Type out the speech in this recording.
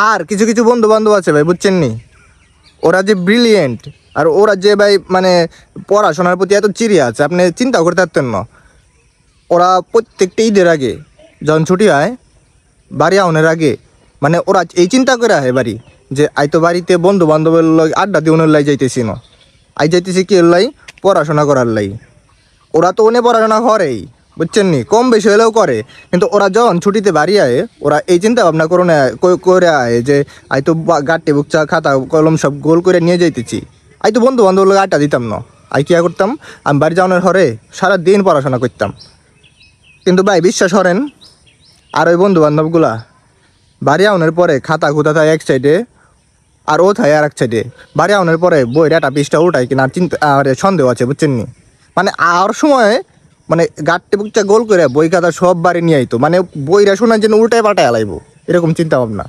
আর কিছু কিছু বন্ধু বান্ধব আছে ভাই, বুঝছেন নি, ওরা যে ব্রিলিয়েন্ট, আর ওরা যে ভাই মানে পড়াশোনার প্রতি এত চিরিয়া আছে, আপনি চিন্তা করতে পারতেন না। ওরা প্রত্যেকটা ঈদের আগে যখন ছুটি হয়, বাড়ি আউনের আগে, মানে ওরা এই চিন্তা করে আহে বাড়ি, যে আই তো বাড়িতে বন্ধু বান্ধবের লগে আড্ডা দিয়ে ওনের লাই যাইতেছি না, আই যাইতেছি কি লাই, পড়াশোনা করার লাই। ওরা তো উনি পড়াশোনা করেই, বুঝছেন নি, কম বেশি হলেও করে, কিন্তু ওরা যখন ছুটিতে বাড়ি আয়, ওরা এই চিন্তা ভাবনা করে আয় যে আই তো গাট্টি বুকচা খাতা কলম সব গোল করে নিয়ে যাইতেছি। আই তো বন্ধু বান্ধব লোক আড্ডা দিতাম না, আই কি করতাম, আমি বাড়ি যাওয়ানোর হরে সারাদিন পড়াশোনা করতাম। কিন্তু ভাই বিশ্বাস করেন, আর ওই বন্ধু বান্ধবগুলা বাড়ি আউনের পরে খাতা খুতা থাকে এক সাইডে, আর ও থাকে আর এক সাইডে। বাড়ি আউনের পরে বই ডাটা পিসটা উঠাই কিনা আর চিন্তা আর সন্দেহ আছে, বুঝছেন নি, মানে আর সময় মানে গাঁটটি বুকটা গোল করে বই খাতা সব বাড়ি নিয়ে আইতো, মানে বইরা শোনার জন্য উল্টায় পাল্টায় আলাইবো, এরকম চিন্তা ভাবনা।